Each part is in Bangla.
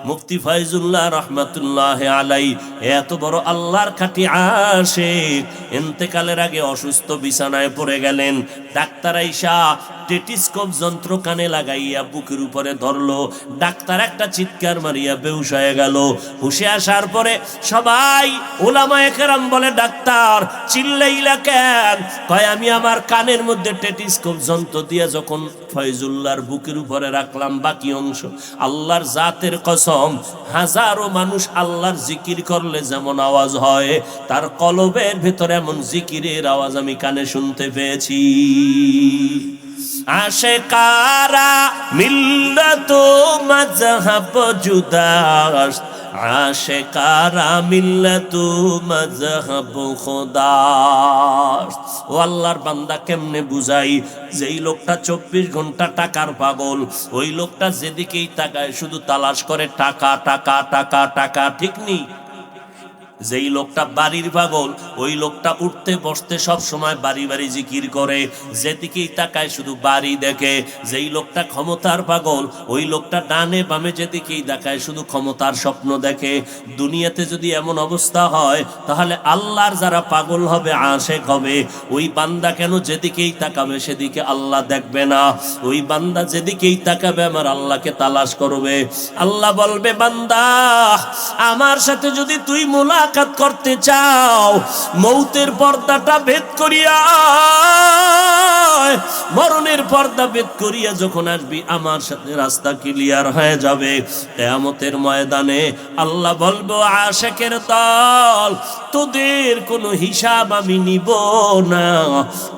মুফতি ফয়জুল্লাহ রহমাতুল্লাহ আলাই এত বড় আল্লাহর খাঁটি আশিক ইন্তেকালের আগে অসুস্থ বিছানায় পড়ে গেলেন। ডাক্তার আইসা টেটিস্কোপ যন্ত্র কানে লাগাইয়া বুকের উপরে ধরলো। ডাক্তার একটা চিৎকার মারিয়া বেহুশ হয়ে গেল। হুশে আসার পরে সবাই উলামায়ে কেরাম বলে, ডাক্তার চিল্লাইলা কেন? কয় আমি আমার কানের মধ্যে টেটিস্কোপ যন্ত্র দিয়ে যখন ফয়জুল্লাহর বুকের উপরে রাখলাম বাকি অংশ, আল্লাহর জাতের কসম, হাজারো মানুষ আল্লাহর জিকির করলে যেমন আওয়াজ হয়, তার কলবের ভেতরে এমন জিকিরের আওয়াজ আমি কানে শুনতে পেয়েছি। আশিকারা মিল্লাত মাযহাব জুদাস্ত, আশিকারা মিল্লাত মাযহাব খুদাস্ত। ও আল্লাহর বান্দা, কেমনে বুঝাই? যেই লোকটা 24 ঘন্টা টাকার পাগল, ওই লোকটা যেদিকেই তাকায় শুধু তালাশ করে টাকা টাকা টাকা টাকা, ঠিক নেই? যেই লোকটা বাড়ির পাগল, ওই লোকটা উঠতে বসতে সব সময় বাড়ি বাড়ি জিকির করে, যেদিকেই তাকায় শুধু বাড়ি দেখে। যেই লোকটা ক্ষমতার পাগল, ওই লোকটা ডানে বামে যেদিকেই তাকায় শুধু ক্ষমতার স্বপ্ন দেখে। দুনিয়াতে যদি এমন অবস্থা হয়, তাহলে আল্লাহর যারা পাগল হবে, আশিক হবে, ওই বান্দা কেন যেদিকেই তাকাবে সেদিকে আল্লাহ দেখবে না? ওই বান্দা যেদিকেই তাকাবে আমার আল্লাহকে তালাশ করবে। আল্লাহ বলবে, বান্দা আমার সাথে যদি তুই মুলাকাত করতে চাও, মৌতের পর্দাটা ভেদ করিয়া, মরণের পর্দা ভেদ করিয়া যখন আসবি, আমার সাথে রাস্তা ক্লিয়ার হয়ে যাবে। কিয়ামতের ময়দানে আল্লাহ বলবো, আশিকের দল, তোদের কোনো হিসাব আমি নিব না,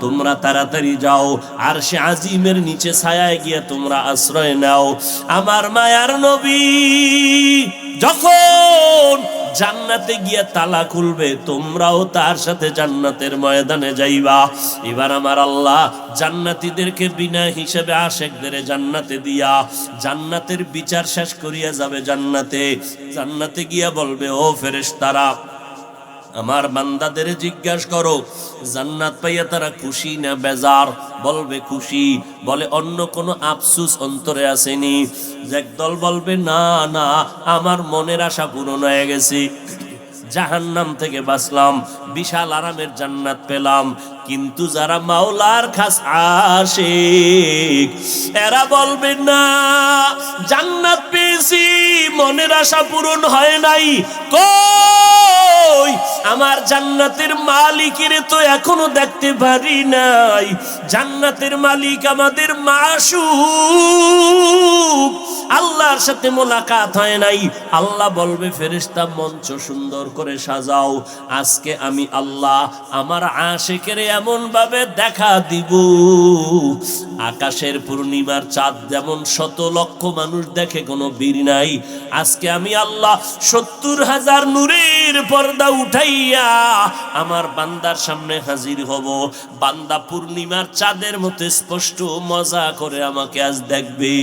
তোমরা তাড়াতাড়ি যাও, আরশে আজিমের নিচে ছায়ায় গিয়ে তোমরা আশ্রয় নাও। আমার মায়ার নবী যখন জান্নাতে গিয়া তালা খুলবে, তোমরাও তার সাথে জান্নাতের ময়দানে যাইবা। এবার আমার আল্লাহ জান্নাতীদেরকে বিনা হিসেবে আশিকদের জান্নাতে দিয়া জান্নাতের বিচার শেষ করিয়া যাবে জান্নাতে। জান্নাতে গিয়া বলবে, ও ফেরেশতারা, আমার বান্দাদের জিজ্ঞাসা করো জান্নাত পাইয়া তারা খুশি না বেজার? বলবে খুশি। বলে অন্য কোনো আফসোস অন্তরে আসেনি? একদল বলবে না না, আমার মনের আশা পূরণ হয়ে গেছে, জাহান্নাম থেকে বাঁচলাম, বিশাল আরামের জান্নাত পেলাম। কিন্তু যারা মাওলার খাস আশিক, এরা বলবে না, জান্নাত পেয়েছি, মনের আশা পূরণ হয় নাই। কই আমার জান্নাতের মালিকের তো এখনো দেখতে পারি নাই। জান্নাতের মালিক আমাদের মাশউক, আল্লাহর সাথে মোলাকাত হয় নাই। আল্লাহ বলবে, ফেরেশতা মঞ্চ সুন্দর করে সাজাও, আজকে আমি আল্লাহ আমার আশিকের এমন ভাবে দেখা দিব, আকাশের পূর্ণিমার চাঁদ যেমন শত লক্ষ মানুষ দেখে কোনো বীর নাই, আজকে আমি আল্লাহ 70,000 নূরের পর্দা উঠাইয়া আমার বান্দার সামনে হাজির হব। বান্দা পূর্ণিমার চাঁদের মতো স্পষ্ট মজা করে আমাকে আজ দেখবে।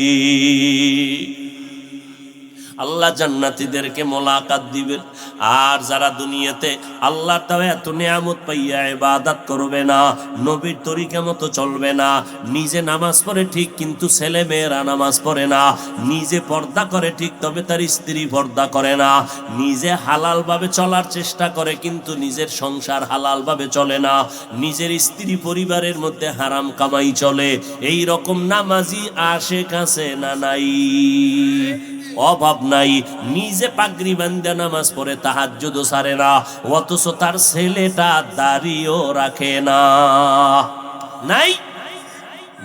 আল্লাহ জান্নাতীদেরকে মোলাকাত দিবেন। আর যারা দুনিয়াতে আল্লাহর তাও এত নিয়ামত পাইয়া ইবাদত করবে না, নবীর তরিকা মতো চলবে না, নিজে নামাজ পড়ে ঠিক কিন্তু ছেলে মেয়েরা নামাজ পড়ে না, নিজে পর্দা করে ঠিক তবে তার স্ত্রী পর্দা করে না, নিজে হালাল ভাবে চলার চেষ্টা করে কিন্তু নিজের সংসার হালাল ভাবে চলে না, নিজের স্ত্রী পরিবারের মধ্যে হারাম কামাই চলে, এই রকম নামাজি আশিক আছে না নাই? অভাব নাই। নিজে পাগড়ি বাঁধে নামাজ পড়ে, তাহাজ্জুদও ছাড়ে না, অথচ তার ছেলেটা দাড়িও রাখে না। নাই?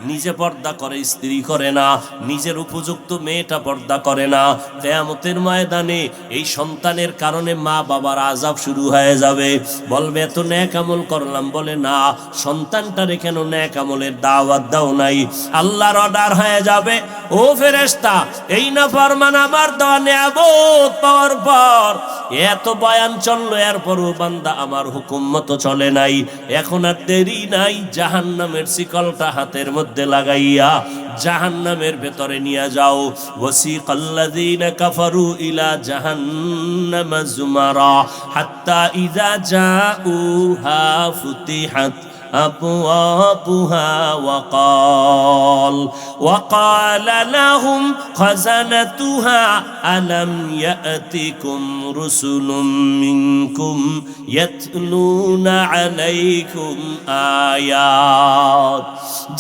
নিজে পর্দা করে, স্ত্রী করে না, নিজের উপযুক্ত মেয়েটা পর্দা করে না। কিয়ামতের ময়দানে এই সন্তানের কারণে মা বাবার আযাব শুরু হয়ে যাবে। বলবে এত নেক আমল করলাম, বলে না, সন্তানটারে কেন নেক আমলের দাওয়াত দাও নাই? আল্লাহর অর্ডার হয়ে যাবে, ও ফেরেশতা, এই নাফরমান আমার দেওয়া নিয়ামত পাওয়ার পর এত বয়ান চললো, এরপরও বান্দা আমার হুকুম মতো চলে নাই, এখন আর দেরি নাই, জাহান্নামের শিকলটা হাতের মধ্যে লাগাইয়া জাহান্নামের ভেতরে নিয়ে যাও। ওয়াসিকাল্লাযীনা কাফারু ইলা জাহান্নামা যুমারা হাত্তা ইযা জাউহা ফুতিহাত أبوابها وقال لهم خزنتها ألم يأتكم رسل منكم يتلون عليكم آيات।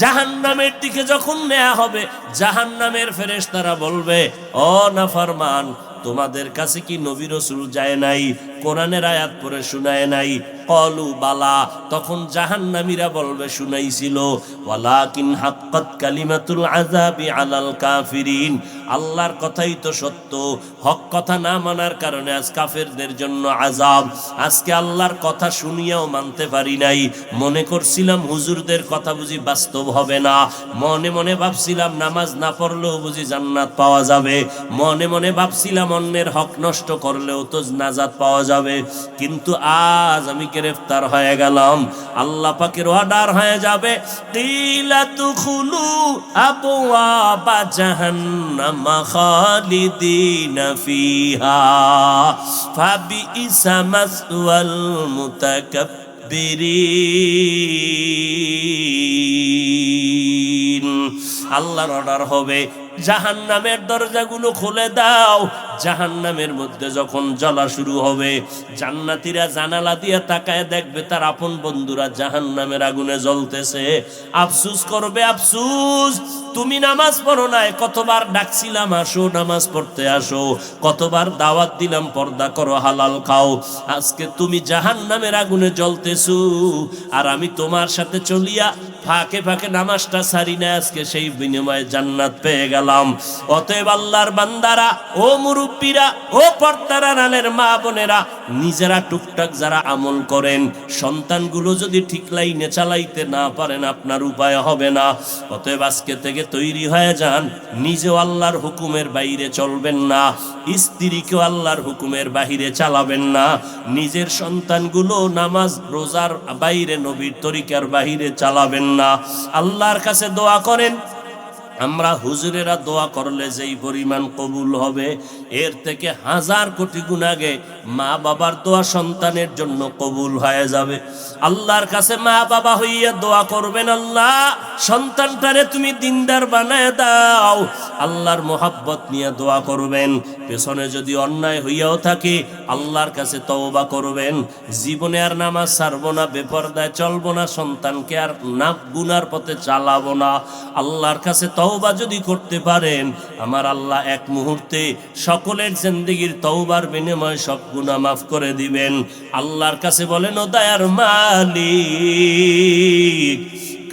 জাহান্নামের দিকে যখন নেওয়া হবে, জাহান্নামের ফেরেশতারা বলবে, ও নাফরমান, তোমাদের কাছে কি নবী রাসূল যায় নাই, কোরআনের আয়াত পড়ে শুনায় নাই? কলু বালা, তখন জাহান্নামীরা বলবে শুনাইছিল। ওয়ালাকিন হাক্কাত কালিমাতুল আযাবি আলাল কাফিরিন, আল্লাহর কথাই তো সত্য, হক কথা না মানার কারণে আজ কাফেরদের জন্য আযাব। আজকে আল্লাহর কথা শুনিয়াও মানতে পারি নাই, মনে করছিলাম হুজুরদের কথা বুঝি বাস্তব হবে না, মনে মনে ভাবছিলাম নামাজ না পড়লেও বুঝি জান্নাত পাওয়া যাবে, মনে মনে ভাবছিলাম অন্যের হক নষ্ট করলেও তো নাজাত পাওয়া যাবে, কিন্তু আজ আমি গ্রেফতার হয়ে গেলাম। আল্লাহ পাকের অর্ডার হয়ে যাবে, কিলা তুখুলু আবওয়াবা জাহান্নাম খালিদিনা ফিহা ফাবিইসা মাসওয়াল মুতাকাব্বিরিন। আল্লাহর অর্ডার হবে, জাহান্নামের দরজাগুলো খুলে দাও। জাহান্নামের মধ্যে যখন জ্বলা শুরু হবে, জান্নাতীরা জানালা দিয়ে তাকায় দেখবে তার আপন বন্ধুরা জাহান্নামের আগুনে জ্বলতেছে। আফসোস করবে, আফসোস, তুমি নামাজ পড়ো নাই, কতবার ডাকছিলাম আসো নামাজ পড়তে আসো, কতবার দাওয়াত দিলাম পর্দা করো, হালাল খাও, আজকে তুমি জাহান্নামের আগুনে জ্বলতেছো, আর আমি তোমার সাথে চলিয়া ফাঁকে ফাঁকে নামাজটা ছাড়ি না, আজকে সেই বিনিময়ে জান্নাত পেয়ে গেলাম। অতএব আল্লাহর বান্দারা, ও মুরব্বীরা, ও পর্দার আড়ালের মা বোনেরা, নিজেরা টুকটাক যারা আমল করেন, সন্তানগুলো যদি ঠিক লাইনে চালাইতে না পারেন আপনার উপায় হবে না। অতএব আজকে থেকে তৈরি হয়ে যান, নিজেও আল্লাহর হুকুমের বাইরে চলবেন না, স্ত্রীকেও আল্লাহর হুকুমের বাহিরে চালাবেন না, নিজের সন্তানগুলো নামাজ রোজার বাইরে, নবীর তরিকার বাহিরে চালাবেন না। আল্লাহর কাছে দোয়া করেন, আমরা হুজুরেরা দোয়া করলে যেই পরিমাণ কবুল হবে, এর থেকে 1000 কোটি গুণ আগে মা বাবার দোয়া সন্তানের জন্য কবুল হয়ে যাবে। আল্লাহর কাছে মা বাবা হইয়া দোয়া করবেন, আল্লাহ সন্তানটারে তুমি দিনদার বানায় দাও। আল্লাহর মোহাব্বত নিয়ে দোয়া করবেন। পেছনে যদি অন্যায় হইয়াও থাকে আল্লাহর কাছে তওবা করবেন, জীবনে আর নামাজ ছাড়বো না, বেপরদায় চলবো না, সন্তানকে আর না গুনার পথে চালাবো না। আল্লাহর কাছে তওবা যদি করতে পারেন, আমার আল্লাহ এক মুহূর্তে সকলের জিন্দেগির তওবার বিনিময়ে সব গুনাহ মাফ করে দিবেন। আল্লাহর কাছে বলেন, ও দয়ার মালিক,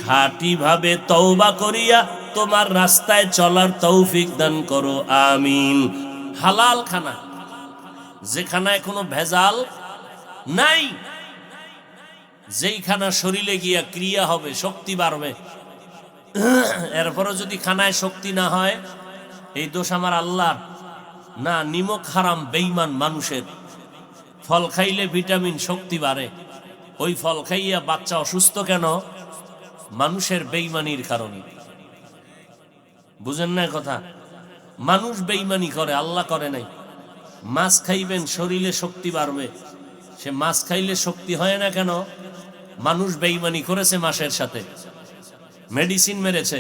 খাঁটি ভাবে তওবা করিয়া তোমার রাস্তায় চলার তৌফিক দান করো, আমিন। হালাল খানা, যেখানে কোনো ভেজাল নাই, যেইখানা শরীরে গিয়া ক্রিয়া হবে, শক্তি বাড়বে, এরপরও যদি খানায় শক্তি না হয়, এই দোষ আমার আল্লাহ না। নিমক হারাম, বেঈমান মানুষের। ফল খাইলে ভিটামিন শক্তি বাড়ে, ওই ফল খাইয়া বাচ্চা অসুস্থ কেন? মানুষের বেঈমানির কারণে। বুঝেন না কথা? মানুষ বেঈমানি করে, আল্লাহ করে নাই। মাছ খাইবেন, শরীরে শক্তি বাড়বে, সে মাছ খাইলে শক্তি হয় না কেন? মানুষ বেঈমানি করেছে মাছের সাথে, মেডিসিন মেরেছে,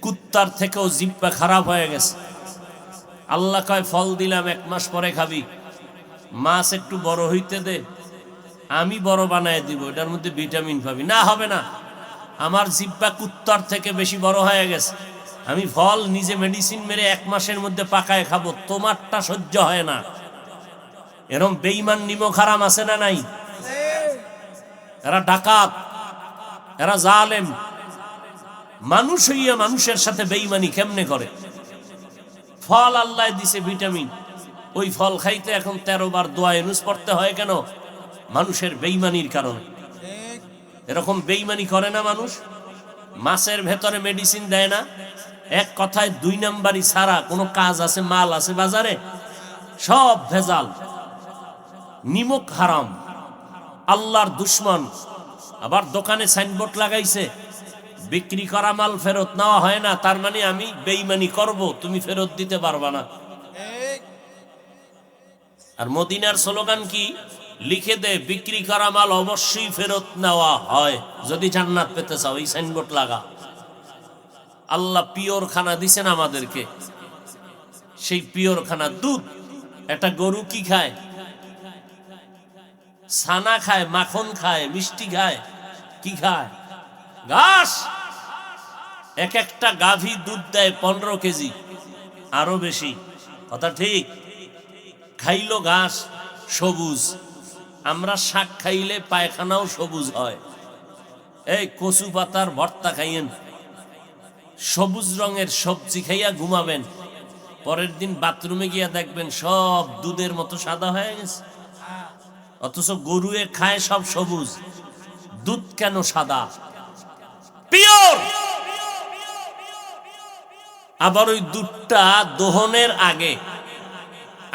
কুত্তার থেকেও জিহ্বা খারাপ হয়ে গেছে। আল্লাহ কয় ফল দিলাম 1 মাস পরে খাবি, মাছ একটু বড় হইতে দে, আমি বড় বানায় দিব, এটার মধ্যে ভিটামিন পাবি। না, হবে না, আমার জিহ্বা কুত্তার থেকে বেশি বড় হয়ে গেছে, আমি ফল নিজে মেডিসিন মেরে 1 মাসের মধ্যে পাকায় খাবো, তোমারটা সহ্য হয় না। এরকম বেঈমান নিমক হারাম আছে না নাই? এরা ডাকাত, এরা জালেম। মানুষ হইয়া মানুষের সাথে বেঈমানি কেমনে করে? ফল আল্লাহ দিছে ভিটামিন, ওই ফল খাইতে এখন 13 বার দোয়া ইউনুস পড়তে হয় কেন? মানুষের বেঈমানির কারণে। এরকম বেঈমানি করে না মানুষ? মাছের ভেতরে মেডিসিন দেয় না? এক কথায় 2 নাম্বারই ছাড়া কোনো কাজ আছে? মাল আছে বাজারে? সব ভেজাল। নিমক হারাম, আল্লাহর দুশ্মন। আবার দোকানে সাইনবোর্ড লাগাইছে, বিক্রি করা মাল ফেরত নেওয়া হয় না, তার মানে আমি বেঈমানি করব, তুমি ফেরত দিতে পারবা না। আর মদিনার স্লোগান কি? লিখে দে বিক্রি করা মাল অবশ্যই ফেরত নেওয়া হয় যদি জান্নাত পেতে চাও। এই সাইনবোর্ড লাগা। আল্লাহ পিওর খানা দিছেন আমাদেরকে, সেই পিওর খানা দুধ। একটা গরু কি খায়? ছানা খায়, মাখন খায়, মিষ্টি খায়, কি খায়? ঘাস। এক একটা গাভী দুধ দেয় 15 কেজি, আরো বেশি। কথা ঠিক? খাইলো ঘাস সবুজ। আমরা শাক খাইলে পায়খানাও সবুজ হয়। এই কচু পাতার ভর্তা খাইয়েন, সবুজ রঙের সবজি খাইয়া ঘুমাবেন, পরের দিন বাথরুমে গিয়া দেখবেন সব দুধের মতো সাদা হয়ে গেছে। অথচ গরুয়ে খায় সব সবুজ, দুধ কেন সাদা? পিওর। আবার ওই দুধটা দহনের আগে,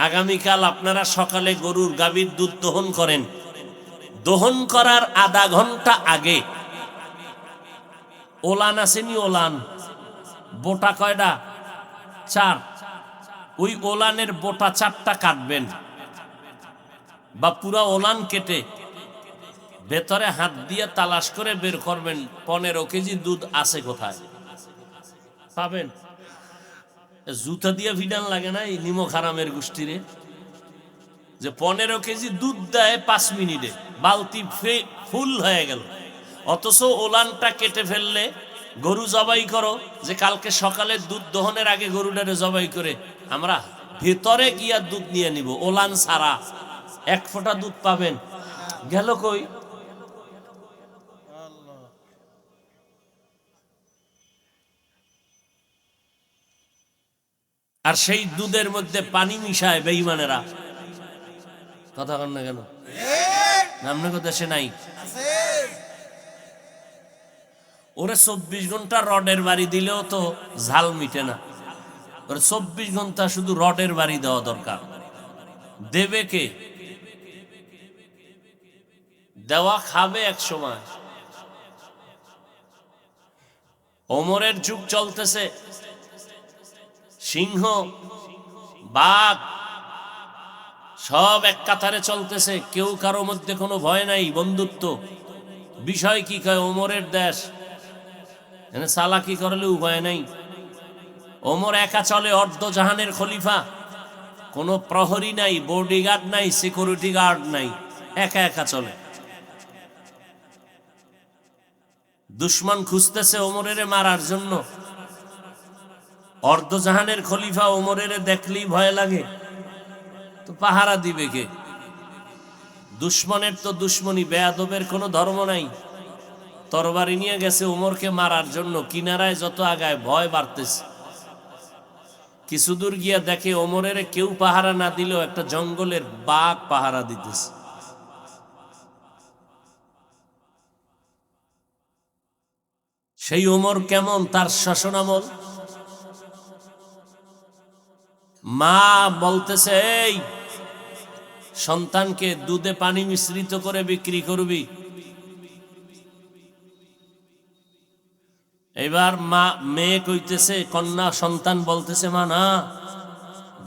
আগামীকাল আপনারা সকালে গরুর গাভীর দুধ দহন করেন, দহন করার আধা ঘন্টা আগে ওলান আসেনি, ওলান বোটা কয়টা? 4। ওই ওলানের বোটা 4টা কাটবেন, বা পুরা ওলান কেটে ভেতরে হাত দিয়ে তালাশ করে বের করবেন 15 কেজি দুধ আছে কোথায়। পাবেন। জুতা দিয়ে ভিডান লাগে না এই নিমক হারামের গোষ্ঠীরে, যে 15 কেজি দুধ দেয় 5 মিনিটে, বালতি ফুল হয়ে গেল। অথচ ওলানটা কেটে ফেললে গরু জবাই করো, যে কালকে সকালে দুধ দহনের আগে গরুটারে জবাই করে আমরা ভেতরে গিয়া দুধ নিয়ে নিব, ওলান ছাড়া 1 ফোঁটা দুধ পাবেন। গেল কই? আর সেই দুধের মধ্যে পানি মিশায় বেঈমানেরা। কথা কন না কেন? আপনার দেশে নাই? ওরে 24 ঘন্টা রডের বাড়ি দিলেও তো ঝাল মিটে না। ওরে 24 ঘন্টা শুধু রডের বাড়ি দেওয়া দরকার। দেবে কে? দেওয়া খাবে এক সময়। ওমরের যুগ চলতেছে, সিংহ বাঘ সব এক কাতারে চলতেছে, কেউ কারো মধ্যে কোনো ভয় নাই, বন্ধুত্ব। বিষয় কি কয়? ওমরের দেশ, এখানে চালাকি করলে উপায় নাই। ওমর একা চলে, অর্ধ জাহানের খলিফা, কোনো প্রহরী নাই, বডিগার্ড নাই, সিকিউরিটি গার্ড নাই, একা একা চলে। দুশ্মন খুঁজতেছে ওমরের মারার জন্য। অর্ধ জাহানের খলিফা ওমরের দেখলেই ভয় লাগে, তো পাহারা দিবে কে? দুশ্মনের তো দুশ্মনী, বেয়াদবের কোনো ধর্ম নাই। তরবারি নিয়ে গেছে ওমরকে মারার জন্য, কিনারায় যত আগায় ভয় বাড়তেছে। কিছু দূর গিয়া দেখে ওমরের কেউ পাহারা না দিলেও একটা জঙ্গলের বাঘ পাহারা দিতেছে। সেই ওমর কেমন? তার শাসনামল। মা বলতেছে, এই সন্তানকে দুধে পানি মিশ্রিত করে বিক্রি করবি। এবার মা, মেয়ে কইতেছে, কন্যা সন্তান বলতেছে, মা না,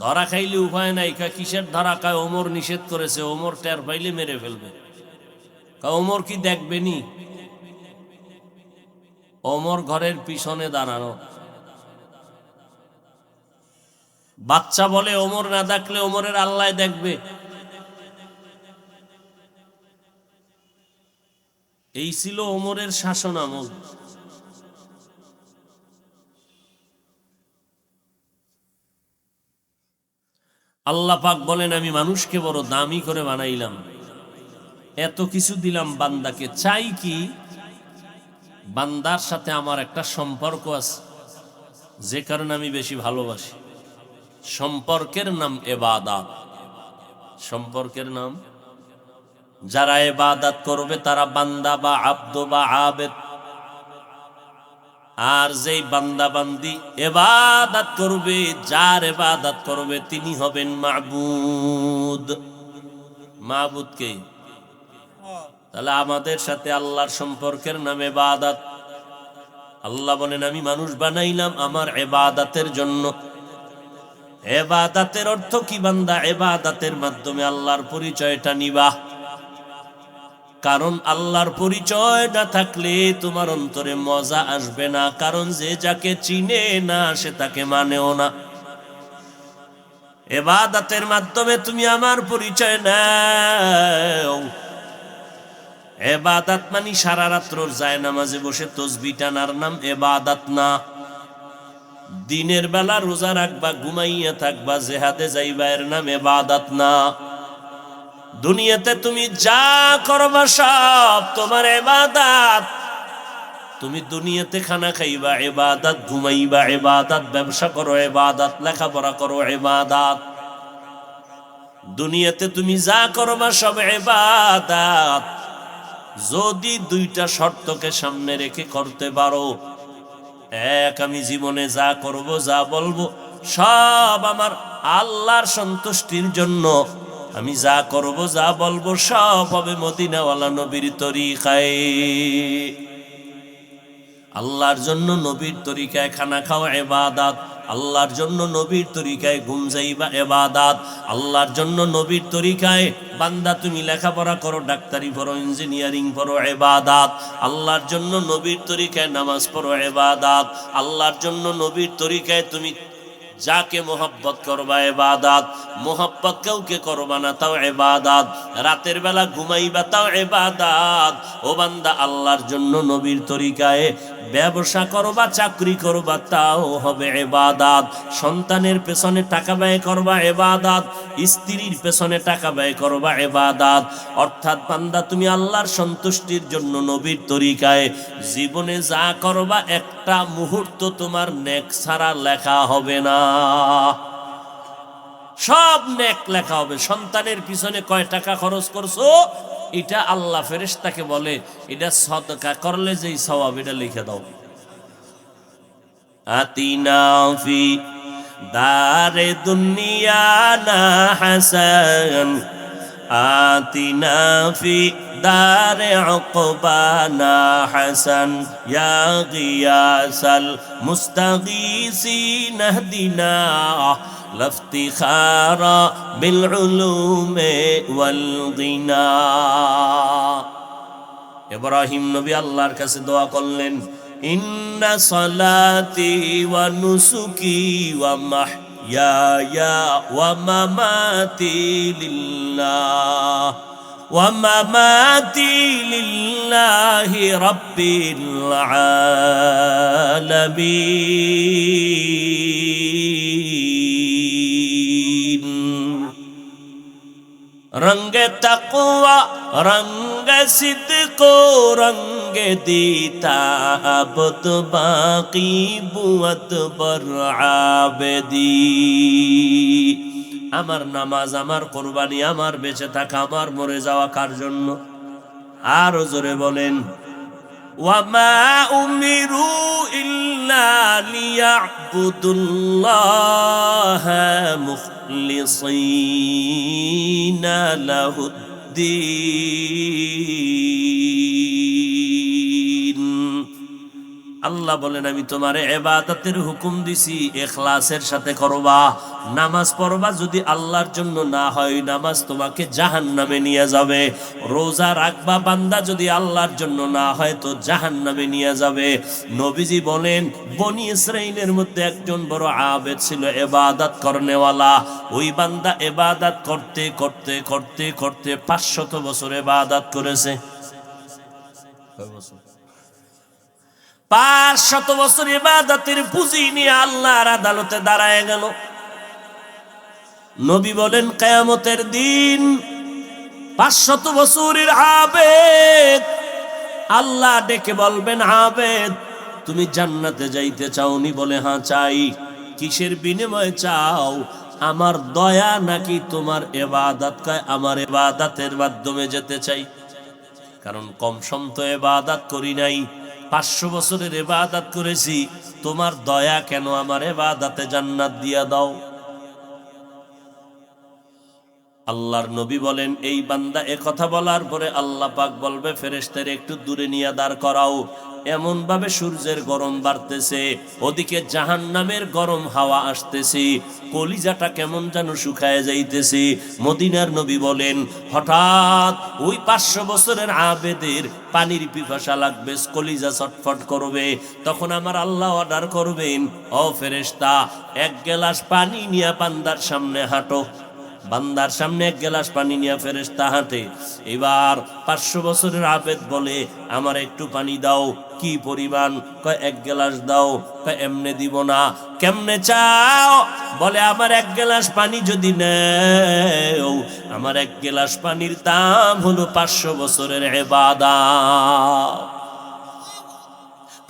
ধরা খাইলে উপায় নাই। কিসের ধরা? কয় ওমর নিষেধ করেছে, ওমর টের পাইলে মেরে ফেলবে। ওমর কি দেখবেনি? ওমর ঘরের পিছনে দাঁড়ানো। বাচ্চা বলে ওমর না দেখলে ওমরের আল্লাহ দেখবে। এই ছিল ওমরের শাসন আমল। আল্লাহ পাক বলেন, আমি মানুষকে বড় দামি করে বানাইলাম, এত কিছু দিলাম বান্দাকে, চাই কি? বান্দার সাথে আমার একটা সম্পর্ক আছে, যে কারণে আমি বেশি ভালোবাসি। সম্পর্কের নাম ইবাদত। সম্পর্কের নাম, যারা ইবাদত করবে তারা বান্দা বা আব্দ বা আবেদ। আর যেই বান্দা বান্দি ইবাদত করবে, যার ইবাদত করবে, তিনি হবেন মাবুদ। মাবুদ কে? তাহলে আমাদের সাথে আল্লাহর সম্পর্কের নাম ইবাদত। আল্লাহ বলেন, আমি মানুষ বানাইলাম আমার ইবাদতের জন্য। ইবাদতের অর্থ কি বান্দা? ইবাদতের মাধ্যমে আল্লাহর পরিচয়টা নিবা। কারণ আল্লাহর পরিচয় না থাকলে তোমার অন্তরে মজা আসবে না, কারণ যে যাকে চিনে না সে তাকে মানেও না। ইবাদতের মাধ্যমে তুমি আমার পরিচয় নাও। ইবাদত মানে সারা রাত্র যায় নামাজে বসে তাসবিহ টানার নাম ইবাদত না। দিনের বেলা রোজা রাখবা, ঘুমাইয়া থাকবা, জিহাদে যাইবা, এর নাম ইবাদত না। দুনিয়াতে তুমি যা করবা সব তোমার ইবাদত। তুমি দুনিয়াতে খানা খাইবা ইবাদত, ঘুমাইবা ইবাদত, ব্যবসা করো ইবাদত, লেখাপড়া করো ইবাদত। দুনিয়াতে তুমি যা করবা সব ইবাদত। যদি দুইটা শর্তকে সামনে রেখে করতে পারো, এক, আমি জীবনে যা করব যা বলবো সব আমার আল্লাহর সন্তুষ্টির জন্য, আমি যা করব যা বলবো সব হবে মদিনাওয়ালা নবীর তরিকায়। আল্লাহর জন্য নবীর তরিকায় খানা খাওয়া ইবাদত, আল্লাহর জন্য নবীর তরিকায় ঘুম যাইবা ইবাদত, আল্লাহর জন্য নবীর তরিকায় বান্দা তুমি লেখাপড়া করো, ডাক্তারি পড়ো, ইঞ্জিনিয়ারিং পড়ো ইবাদত, আল্লাহর জন্য নবীর তরিকায় নামাজ পড়ো ইবাদত, আল্লাহর জন্য নবীর তরিকায় তুমি যাকে মোহব্বত করবা ইবাদত, মোহব্বত কাউকে করবা না তাও ইবাদত, রাতের বেলা ঘুমাইবা তাও ইবাদত। ও বান্দা, আল্লাহর জন্য নবীর তরিকায় ব্যবসা করবা, চাকরি করবা তাও হবে ইবাদত, সন্তানের পেছনে টাকা ব্যয় করবা ইবাদত, স্ত্রীর পেছনে টাকা ব্যয় করবা ইবাদত। অর্থাৎ বান্দা, তুমি আল্লাহর সন্তুষ্টির জন্য নবীর তরিকায় জীবনে যা করবা একটা মুহূর্ত তোমার নেক ছাড়া লেখা হবে না, সব নেক লেখা হবে। সন্তানের পিছনে কয় টাকা খরচ করছো এটা আল্লাহ ফেরেশতাকে বলে এটা সদকা করলে যেই সওয়াব এটা লিখে দাও। আতিনা ফি দারে দুনিয়া না হাসান, আতিনা ফি দারে উকবানা হাসান, ইয়া গিয়াসাল মুস্তাগীসিন ইহদিনা লাফতিখারা বিল উলুমে ওয়াল গিনা। ইব্রাহিম নবী আল্লাহর কাছে দোয়া করলেন, ইন্না সালাতি ওয়া নুসুকি ওয়া মাহইয়ায়া ওয়া মামাতি লিল্লাহ ওয়া মামাতি লিল্লাহি রাব্বিল আলামিন। রঙ্গে তাকওয়া রঙ্গে সিদকো রঙ্গে দিতা আবদ বাকি বুয়াত বর আবেদি। আমার নামাজ, আমার কোরবানি, আমার বেঁচে থাকা, আমার মরে যাওয়া কার জন্য? আরো জোরে বলেন, ওয়ামা উমিরু ইল্লা লিয়াবুদুল্লাহ মুখলিসিনা লাহুদ্দিন। আল্লাহ বলেন, আমি তোমারে ইবাদতের হুকুম দিছি, ইখলাসের সাথে করবা। নামাজ পড়বা যদি আল্লাহর জন্য না হয়, নামাজ তোমাকে জাহান্নামে নিয়ে যাবে। রোজা রাখবা বান্দা যদি আল্লাহর জন্য না হয় তো জাহান্নামে নিয়ে যাবে। নবীজি বলেন, বনি ইসরাইলের মধ্যে একজন বড় আবেদ ছিল, ইবাদত করনেওয়ালা। ওই বান্দা ইবাদত করতে করতে করতে করতে 500 বছর ইবাদত করেছে। 500 বছর ইবাদতের পুঁজি নিয়ে আল্লাহর আদালতে দাঁড়ায় গেল। নবী বলেন, কিয়ামতের দিন 500 বছরের আবেদ আল্লাহ ডেকে বলবেন, আবেদ তুমি জান্নাতে যাইতে চাওনি? বলে হ্যাঁ চাই। কিসের বিনিময়ে চাও? আমার দয়া নাকি তোমার ইবাদত? কয় আমার ইবাদতের মাধ্যমে যেতে চাই, কারণ কম সম তো ইবাদত করি নাই, 500 বছরের ইবাদত করেছি, তোমার দয়া কেন? আমার ইবাদতে জান্নাত দিয়া দাও। আল্লাহর নবী বলেন, এই বান্দা কথা বলার পরে আল্লাহ পাক বলবে, ফেরেশতারে একটু দূরে নিয়ে দাঁড় করাও। এমন ভাবে সূর্যের গরম বাড়তেছে, ওদিকে জাহান্নামের গরম হাওয়া আসতেছে, কলিজাটা কেমন যেন শুকায় যাইতেছে। মদিনার নবী বলেন, হঠাৎ ওই 500 বছরের আবেদের পানির পিপাসা লাগবে, কলিজা ছটফট করবে। তখন আমার আল্লাহ অর্ডার করবেন, ও ফেরেশতা, এক গ্লাস পানি নিয়ে বান্দার সামনে হাঁটো। বান্দার সামনে এক গ্লাস পানি নিয়ে ফেরেশতা হাঁটে। এবার 500 বছরের আবেদ বলে, আমার একটু পানি দাও। কি পরিমাণ? কয় 1 গ্লাস দাও। কয় এমনে দিব না। কেমনে চাও? বলে আমার 1 গ্লাস পানি যদি নেও, আমার 1 গ্লাস পানির দাম হলো 500 বছরের ইবাদত।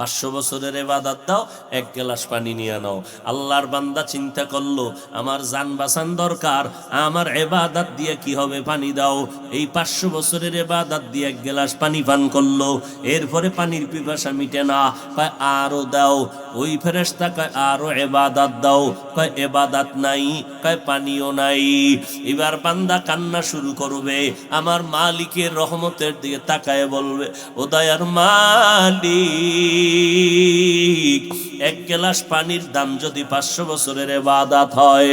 500 বছরের ইবাদত দাও, 1 গ্লাস পানি নিয়ে নাও। আল্লাহর বান্দা চিন্তা করলো, আমার জান বাঁচান দরকার, আমার ইবাদত দিয়ে কি হবে? পানি দাও। এই 500 বছরের ইবাদত দিয়ে 1 গ্লাস পানি পান করলো। এরপরে পানির পিপাসা মিটে না, কয় আরো দাও। ওই ফেরেশতা কয় আরো ইবাদত দাও। কয় ইবাদত নাই, কয় পানিও নাই। এবার বান্দা কান্না শুরু করবে, আমার মালিকের রহমতের দিকে তাকায় বলবে, ও দয়ার মালিক, 1 গ্লাস পানির দাম যদি 500 বছরের ইবাদত হয়,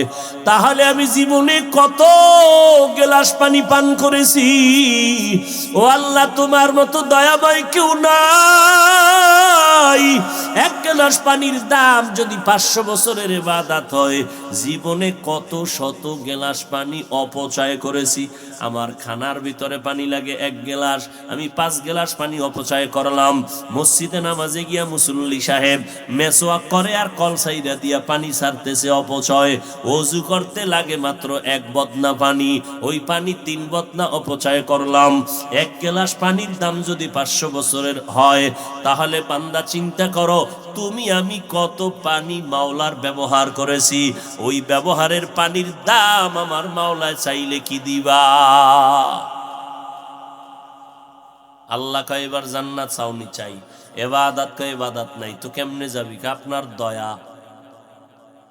তাহলে আমি জীবনে কত গ্লাস পানি পান করেছি। ও আল্লাহ, তোমার মতো দয়াময় কেউ নাই। 1 গ্লাস পানির দাম যদি 500 বছরের ইবাদত হয়, জীবনে কত শত গ্লাস পানি অপচয় করেছি। আমার খানার ভিতরে পানি লাগে 1 গ্লাস, আমি 5 গ্লাস পানি অপচয় করলাম। মসজিদে নামাজে গিয়া মুসল্লি সাহেব মেসওয়াক করে আর কলসাইরা দিয়া পানি ছাড়তেছে, অপচয়। ওযু করতে লাগে মাত্র 1 বদনা পানি, ওই পানি 3 বদনা অপচয় করলাম। 1 গ্লাস পানির দাম যদি 500 বছরের হয়, তাহলে বান্দা চিন্তা করো, তুমি আমি কত পানি মাওলার ব্যবহার করেছি। ওই ব্যবহারের পানির দাম আমার মাওলায় চাইলে কি দিবা? আল্লাহ কয় এবার জান্নাত চাওনি, চাই। ইবাদত কয় ইবাদত নাই, তো কেমনে যাবি? আপনার দয়া।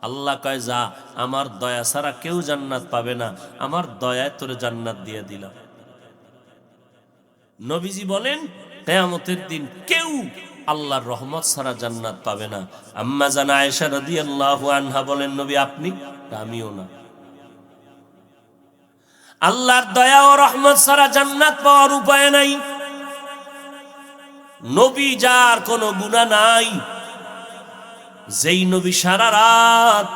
আল্লাহ কয় যা, আমার দয়া ছাড়া কেউ জান্নাত পাবে না, আমার দয়ায় তোরে জান্নাত দিয়ে দিলাম। নবীজি বলেন, কিয়ামতের দিন কেউ আল্লাহর রহমত ছাড়া জান্নাত পাবে না। আম্মা জান আয়েশা রাদিয়াল্লাহু আনহা বলেন, নবী আপনি? আমিও না। আল্লাহর দয়া ও রহমত ছাড়া জান্নাত পাওয়ার উপায় নাই। নবী যার কোনো গুনাহ নাই, যেই নবী সারা রাত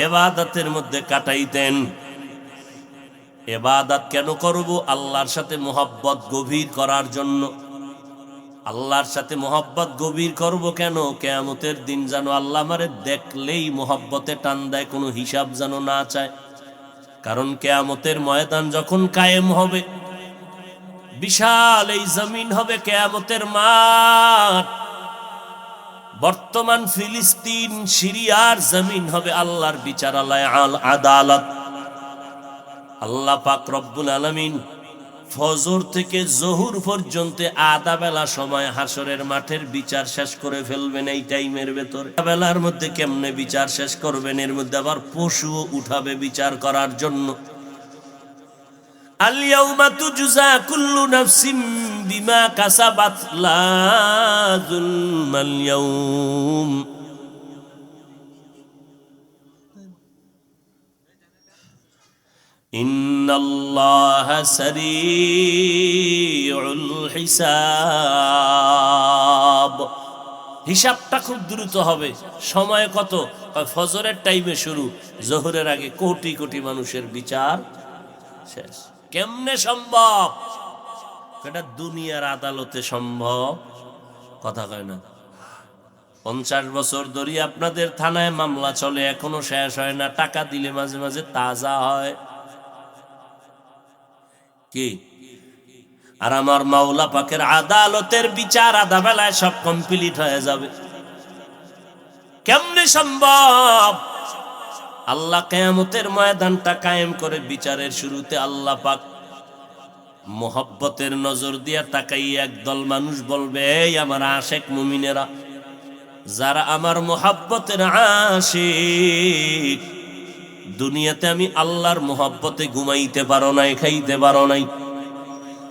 ইবাদতের মধ্যে কাটাইতেন। ইবাদত কেন করব? আল্লাহর সাথে মোহাব্বত গভীর করার জন্য। আল্লাহর সাথে মোহাব্বত গভীর করব কেন? কিয়ামতের দিন যেন আল্লাহ আমারে দেখলেই মোহাব্বতে টান দেয়, কোনো হিসাব যেন না চায়। কারণ কিয়ামতের ময়দান যখন কায়েম হবে, বিশাল এই জমিন হবে কিয়ামতের মাঠ। বর্তমান ফিলিস্তিন, সিরিয়ার জমিন হবে আল্লাহর বিচারালয়, আদালত। আল্লাহ পাক রব্বুল আলামিন ফজর থেকে জোহর পর্যন্ত আধা বেলা সময় হাসরের মাঠের বিচার শেষ করে ফেলবেন। এই টাইমের ভেতরে বেলার মধ্যে কেমনে বিচার শেষ করবেন? এর মধ্যে আবার পশুও উঠাবে বিচার করার জন্য। আল ইয়াউমা তুজজা কুল্লু নাফসিন বিমা কাসাবাত লা যুলমাল ইয়াউম। ইন্নাল্লাহা সারিউল হিসাব। হিসাবটা খুব দ্রুত হবে। সময় কত? ফজরের টাইমে শুরু, জোহরের আগে কোটি কোটি মানুষের বিচার শেষ। কেমনে সম্ভব? এটা দুনিয়ার আদালতে সম্ভব, কথা কয় না। 50 বছর ধরে আপনাদের থানায় মামলা চলে, এখনো শেষ হয় না। টাকা দিলে মাঝে মাঝে তাজা হয়। কি? আর আমার মাওলা পাকের আদালতের বিচার আধা বেলায় সব কমপ্লিট হয়ে যাবে। কেমনে সম্ভব? আল্লাহ কিয়ামতের ময়দানটা কায়েম করে বিচারের শুরুতে আল্লাহ পাক মোহাব্বতের নজর দিয়া তাকাইয়া একদল মানুষ বলবে, এই আমার আশেক মুমিনেরা, যারা আমার মোহাব্বতের আশিক, দুনিয়াতে আমি আল্লাহর মোহাব্বতে ঘুমাইতে পারো নাই, খাইতে পারো নাই,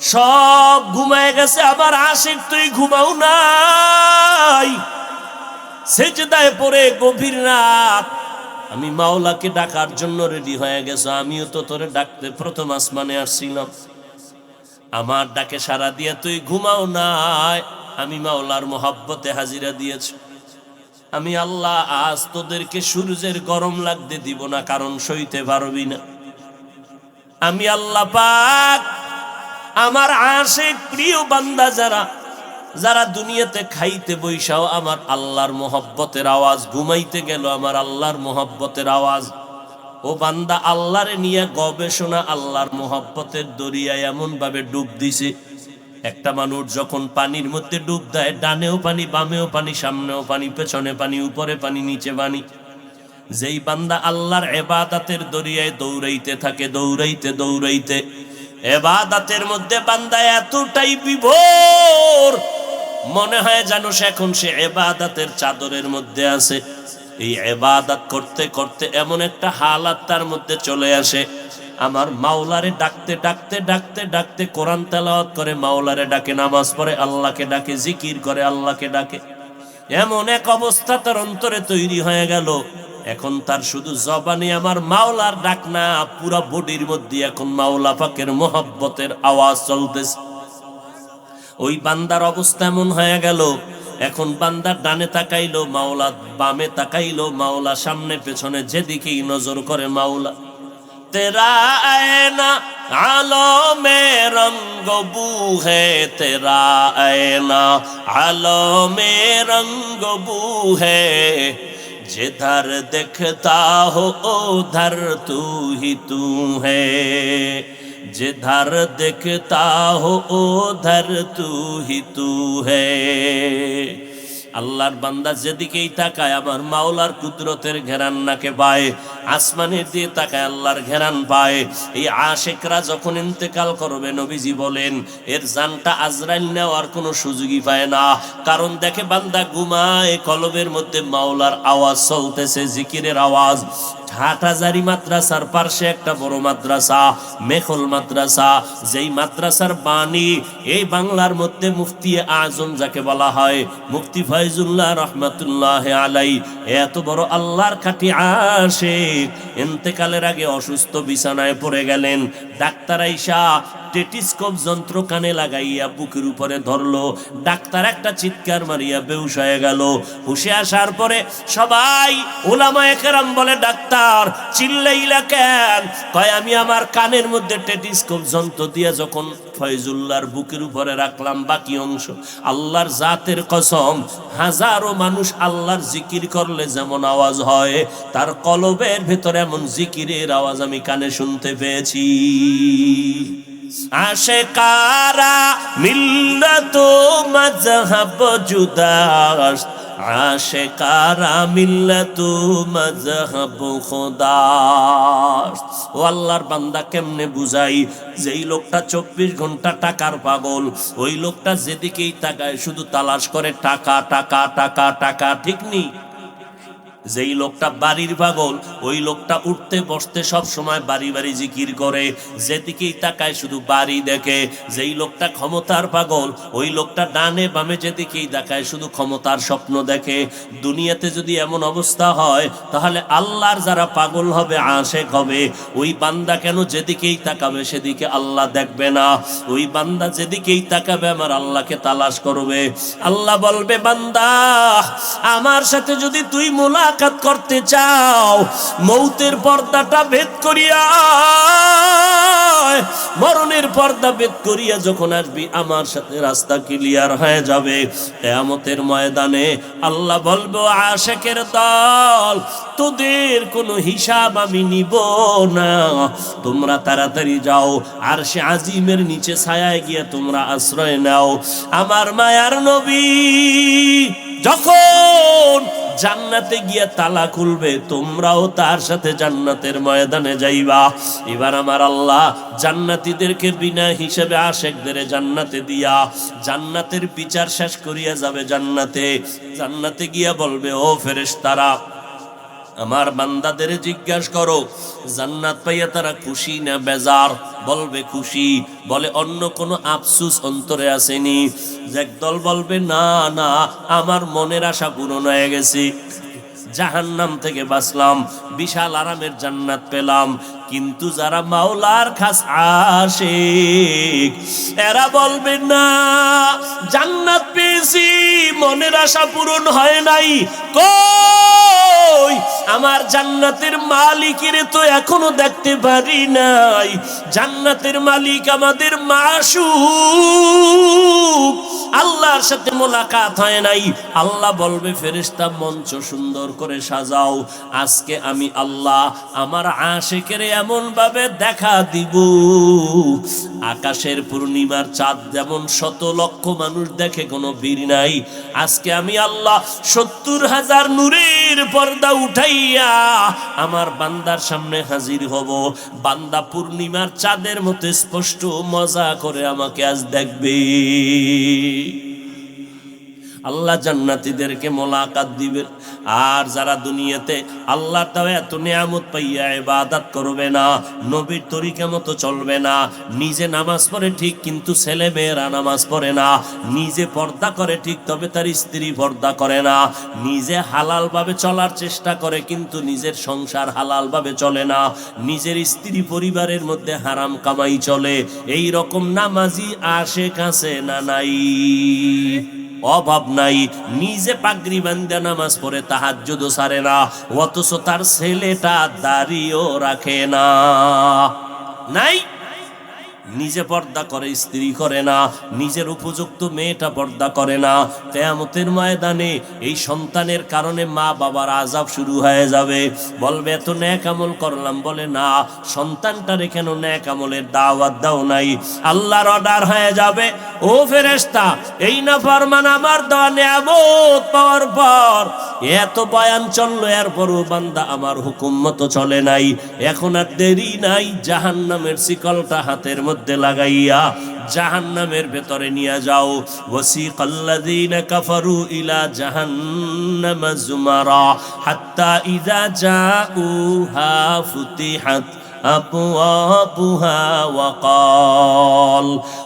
সব ঘুমায় গেছে, আমার আশিক তুই ঘুমাও নাই। সেজদায় পড়ে গভীর রাত আমি মাওলাকে ডাকার জন্য রেডি হয়ে গেছো। আমিও তো তোরে ডাকতে প্রথম আসমানে আসছিলাম, আমার ডাকে সাড়া দিয়ে তুই ঘুমাও নাই। আমি মাওলার মোহাব্বতে হাজিরা দিয়েছি। আমি আল্লাহ আজ তোদেরকে সূর্যের গরম লাগতে দিব না, কারণ সইতে পারবি না। আমি আল্লাহ পাক আমার আশিক প্রিয় বান্দা যারা যারা দুনিয়াতে খাইতে বৈশাও আমার আল্লাহর মোহব্বতের আওয়াজ, ঘুমাইতে গেল আমার আল্লাহর মোহব্বতের আওয়াজ। ও বান্দা আল্লাহরে নিয়ে গবেষণা আল্লাহর মোহব্বতের দরিয়ায় এমন ভাবে ডুব দিছে। একটা মানুষ যখন পানির মধ্যে ডুব দেয়, ডানেও পানি, বামেও পানি, সামনেও পানি, পেছনে পানি, উপরে পানি, নিচে পানি। যেই বান্দা আল্লাহর ইবাদতের দরিয়ায় দৌড়াইতে থাকে, দৌড়াইতে দৌড়াইতে ইবাদতের মধ্যে বান্দা এতটাই বিভোর, মনে হয় যেন সে এখন সে ইবাদতের চাদরের মধ্যে আছে। এই ইবাদত করতে করতে এমন একটা হালাত তার মধ্যে চলে আসে, আমার মাওলারে ডাকতে ডাকতে ডাকতে ডাকতে কোরআন তেলাওয়াত করে, মাওলারে ডাকে, নামাজ পড়ে আল্লাহকে ডাকে, জিকির করে আল্লাহকে ডাকে। এমন এক অবস্থা তার অন্তরে তৈরি হয়ে গেল, এখন তার শুধু জবানে আমার মাওলার ডাক না, পুরা বডির মধ্যে এখন মাওলা পাকের মোহব্বতের আওয়াজ চলতেছে। ওই বান্দার অবস্থা এমন হয়ে গেল, এখন বান্দার ডানে তাকাইলো মাওলা, বামে তাকাইলো মাওলা, সামনে পেছনে যেদিকেই নজর করে মাওলা। তেরা আয়না আলো মে রঙ্গ বু হে, তেরা আয়না আলো মে রঙ্গ বু হে, जिधर देखता हो उधर तू ही तू है, जिधर देखता हो उधर तू ही तू है। আল্লাহর বান্দা যেদিকেই তাকায় আমার মাওলার কুদরতের ঘেরান নাকে পায়, আসমানের দিয়ে তাকায় আল্লাহর ঘেরান পায়। এই আশিকরা যখন ইন্তেকাল করবে, নবীজি বলেন এর জানটা আজরাইল নেওয়ার কোনো সুযোগই পায় না, কারণ দেখে বান্দা ঘুমায়, কলবের মধ্যে মাওলার আওয়াজ চলতেছে, জিকিরের আওয়াজ। হাটহাজারী মাদ্রাসার পার্শ্বে একটা বড় মাদ্রাসা, মেখল মাদ্রাসা, যেই মাদ্রাসার বাণী এই বাংলার মধ্যে মুফতি আজম যাকে বলা হয়, মুফতি ফয়জুল্লাহ রহমাতুল্লাহ আলাই, এত বড় আল্লাহর খাঁটি আশিক ইন্তেকালের আগে অসুস্থ বিছানায় পড়ে গেলেন। ডাক্তার আইসা টেটিস্কোপ যন্ত্র কানে লাগাইয়া বুকের উপরে ধরলো, ডাক্তার একটা চিৎকার মারিয়া বেহুশ হয়ে গেল। হুশে আসার পরে সবাই উলামায়ে কেরাম বলে, ডাক্তার চিল্লাইলা কেন? কয় আমি আমার কানের মধ্যে টেটিস্কোপ যন্ত্র দিয়ে যখন ফয়জুল্লাহর বুকের উপরে রাখলাম, বাকি অংশ আল্লাহর জাতের কসম, হাজারো মানুষ আল্লাহর জিকির করলে যেমন আওয়াজ হয়, তার কলবের ভেতরে এমন জিকিরের আওয়াজ আমি কানে শুনতে পেয়েছি। আশিকারা মিল্লাত মাযহাব জুদাস, আশিকারা মিল্লাত মাযহাব খোদাস। ও আল্লাহর বান্দা কেমনে বুঝাই, যেই লোকটা 24 ঘন্টা টাকার পাগল, ওই লোকটা যেদিকেই তাকায় শুধু তালাশ করে টাকা টাকা টাকা টাকা, ঠিক নেই? যেই লোকটা বাড়ির পাগল, ওই লোকটা উঠতে বসতে সব সময় বাড়ি বাড়ি জিকির করে, যেদিকেই তাকায় শুধু বাড়ি দেখে। যেই লোকটা ক্ষমতার পাগল, ওই লোকটা ডানে বামে যেদিকেই তাকায় শুধু ক্ষমতার স্বপ্ন দেখে। দুনিয়াতে যদি এমন অবস্থা হয়, তাহলে আল্লাহর যারা পাগল হবে, আশিক হবে, ওই বান্দা কেন যেদিকেই তাকাবে সেদিকে আল্লাহ দেখবে না? ওই বান্দা যেদিকেই তাকাবে আমার আল্লাহকে তালাশ করবে। আল্লাহ বলবে, বান্দা আমার সাথে যদি তুই মুলাকাত করতে চাও, মৌতের পর্দাটা ভেদ করিয়া, মরণের পর্দা ভেদ করিয়া যখন আসবি, আমার সাথে রাস্তা ক্লিয়ার হয়ে যাবে। কিয়ামতের ময়দানে আল্লাহ বলবো, আশিকের দল, তোদের কোনো হিসাব আমি নিব না, তোমরা তাড়াতাড়ি যাও, আর সে আজিমের নিচে ছায়ায় গিয়ে তোমরা আশ্রয় নাও। আমার মায়ার নবী যখন জান্নাতে গিয়া তালা খুলবে, তোমরাও তার সাথে জান্নাতের ময়দানে যাইবা। এবার আমার আল্লাহ জান্নাতীদেরকে বিনা হিসেবে আশিকদের জান্নাতে দিয়া জান্নাতের বিচার শেষ করিয়া যাবে। জান্নাতে গিয়া বলবে, ও ফেরেশতারা, আমার বান্দাদের জিজ্ঞাসা করো জান্নাত পাইয়া তারা খুশি না বেজার? বলবে খুশি। বলে অন্য কোনো আফসোস অন্তরে আসেনি? একদল বলবে না না, আমার মনের আশা পূরণ হয়ে গেছে, জাহান্নাম থেকে বাঁচলাম, বিশাল আরামের জান্নাত পেলাম। কিন্তু যারা মাওলার খাস আশিক এরা বলবে না, জান্নাত পেয়েছি, মনের আশা পূরণ হয় নাই। কই আমার জান্নাতের মালিকের তো এখনো দেখতে পারি নাই। জান্নাতের মালিক আমাদের মাশউক, আল্লাহর সাথে মোলাকাত হয় নাই। আল্লাহ বলবে ফেরেশতা মঞ্চ সুন্দর করে সাজাও, আজকে আমি আল্লাহ আমার আশিকের এমন ভাবে দেখা দিব, আকাশের পূর্ণিমার চাঁদ যেমন শত লক্ষ মানুষ দেখে কোনো বীর নাই, আজকে আমি আল্লাহ ৭০,০০০ নূরের পর্দা উঠাইয়া আমার বান্দার সামনে হাজির হব। বান্দা পূর্ণিমার চাঁদের মতো স্পষ্ট মজা করে আমাকে আজ দেখবে। আল্লাহ জান্নাতীদেরকে মোলাকাত দিবেন। আর যারা দুনিয়াতে আল্লাহ তাআলা এত নিয়ামত পাইয়া ইবাদত করবে না, নবীর তরিকা মতো চলবে না, নিজে নামাজ পড়ে ঠিক কিন্তু ছেলে মেয়েরা নামাজ পড়ে না, নিজে পর্দা করে ঠিক তবে তার স্ত্রী পর্দা করে না, নিজে হালাল ভাবে চলার চেষ্টা করে কিন্তু নিজের সংসার হালাল ভাবে চলে না, নিজের স্ত্রী পরিবারের মধ্যে হারাম কামাই চলে, এই রকম নামাজি আশিক আছে না নাই? অভাব নাই। নিজে পাগড়ি বান্ধা নামাজ পড়ে তাহাজ্জুদও ছাড়ে না, অথচ তার ছেলেটা দাড়িও রাখে না। নাই, নিজে পর্দা করে স্ত্রী করে না, নিজের উপযুক্ত মেয়েটা পর্দা করে না। কিয়ামতের ময়দানে এই সন্তানের কারণে মা বাবার আযাব শুরু হয়ে যাবে। বলবে এত নেক আমল করলাম, বলে না, সন্তানটারে কেন নেক আমলের দাওয়াত দাও নাই? আল্লাহর অর্ডার হয়ে যাবে, ও ফেরেশতা, এই নাফরমান আমার দেওয়া নিয়ামত পাওয়ার পর এত বয়ান চললো, এরপরও বান্দা আমার হুকুম মতো চলে নাই, এখন আর দেরি নাই, জাহান্নামের শিকলটা হাতের মধ্যে লাগাইয়া জাহান্নামের ভেতরে নিয়ে যাও। ওয়াসিকাল্লাযীনা কাফারু ইলা জাহান্নামা যুমারা হাত্তা ইযা জাউহা ফুতিহাত أبوابها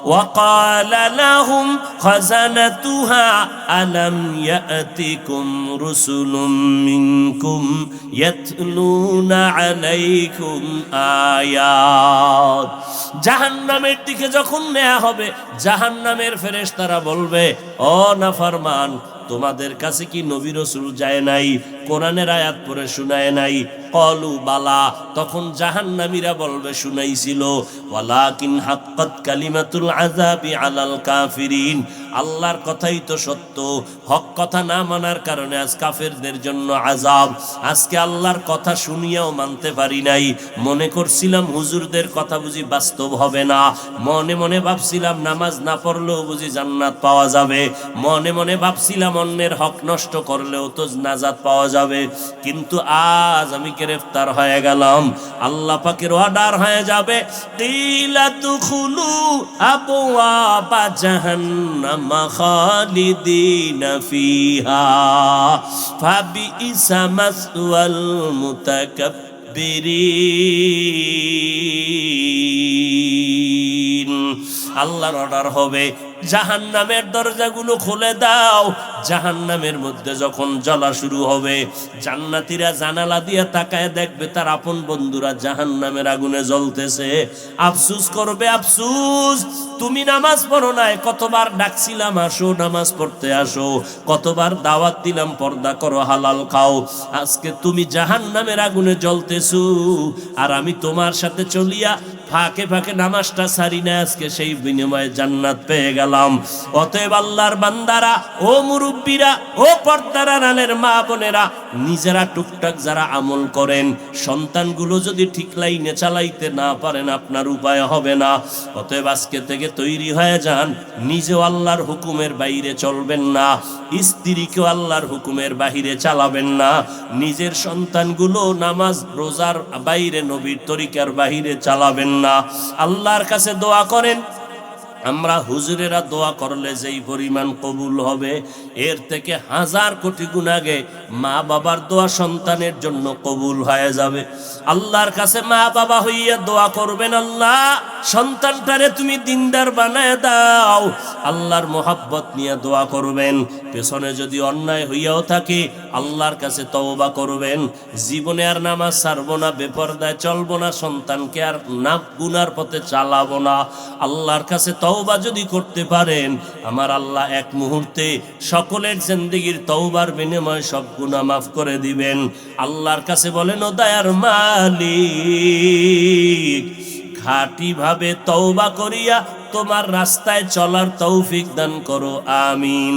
وقال لهم خزنتها ألم يأتكم رسل منكم يتلون عليكم آيات। জাহান্নামের দিকে যখন নেওয়া হবে, জাহান্নামের ফেরেশতারা বলবে, ও নাফরমান, তোমাদের কাছে কি নবী রাসূল যায় নাই, কোরআনের আয়াত পড়ে শোনায় নাই? কলু বালা, তখন জাহান্নামীরা বলবে শুনাইছিল, ওয়ালাকিন হাক্কাত কালিমাতুল আযাবি আলাল কাফিরিন, আল্লাহর কথাই তো সত্য, হক কথা না মানার কারণে আজ কাফেরদের জন্য আযাব। আজকে আল্লাহর কথা শুনিয়াও মানতে পারি নাই, মনে করছিলাম হুজুরদের কথা বুঝি বাস্তব হবে না, মনে মনে ভাবছিলাম নামাজ না পড়লেও বুঝি জান্নাত পাওয়া যাবে, মনে মনে ভাবছিলাম অন্যের হক নষ্ট করলেও তো নাজাত পাওয়া যাবে, কিন্তু আজ আমি গ্রেফতার হয়ে গেলাম। আল্লাহ পাকের অর্ডার হয়ে যাবে, কিলা তুখুলু আবওয়াবা জাহান্নাম খালিদিনা ফিহা ফাবিইসা মাসওয়াল মুতাকাব্বিরিন। আল্লাহর অর্ডার হবে, জাহান্নামের দরজাগুলো খুলে দাও। জাহান্নামের মধ্যে যখন জ্বলা শুরু হবে, জান্নাতীরা জানালা দিয়ে তাকায় দেখবে তার আপন বন্ধুরা জাহান্নামের আগুনে জ্বলতেছে। আফসোস করবে, আফসোস, তুমি নামাজ পড়ো নাই, কতবার ডাকছিলাম আসো নামাজ পড়তে আসো, কতবার দাওয়াত দিলাম পর্দা করো হালাল খাও, আজকে তুমি জাহান্নামের আগুনে জ্বলতেছো আর আমি তোমার সাথে চলিয়া ফাঁকে ফাঁকে নামাজটা ছাড়ি না, আজকে সেই বিনিময়ে জান্নাত পেয়ে গেলাম। অতএব আল্লাহর বান্দারা, ও মুরব্বীরা, ও পর্দার আড়ালের মা বোনেরা, নিজেরা টুকটাক যারা আমল করেন, সন্তানগুলো যদি ঠিক লাইনে চালাইতে না পারেন আপনার উপায় হবে না। অতএব আজকে থেকে তৈরি হয়ে যান, নিজেও আল্লাহর হুকুমের বাইরে চলবেন না, স্ত্রীকেও আল্লাহর হুকুমের বাহিরে চালাবেন না, নিজের সন্তানগুলো নামাজ রোজার বাইরে নবীর তরিকার বাহিরে চালাবেন না। আল্লাহর কাছে দোয়া করেন, আমরা হুজুরেরা দোয়া করলে যেই পরিমাণ কবুল হবে, এর থেকে 1000 কোটি গুণ আগে মা বাবার দোয়া সন্তানের জন্য কবুল হয়ে যাবে। আল্লাহর কাছে মা বাবা হইয়া দোয়া করবেন, আল্লাহ সন্তানটারে তুমি দিনদার বানায় দাও। আল্লাহর মোহাব্বত নিয়ে দোয়া করবেন। পেছনে যদি অন্যায় হইয়াও থাকে আল্লাহর কাছে তওবা করবেন, জীবনে আর নামাজ ছাড়বো না, বেপরদায় চলবো না, সন্তানকে আর না গুনার পথে চালাবো না। আল্লাহর কাছে তওবা যদি করতে পারেন, আমার আল্লাহ এক মুহূর্তে সকলের জিন্দেগির তওবার বিনিময়ে সব গুনাহ মাফ করে দিবেন। আল্লাহর কাছে বলেন, ও দয়ার মালিক, খাঁটি ভাবে তওবা করিয়া তোমার রাস্তায় চলার তৌফিক দান করো, আমিন।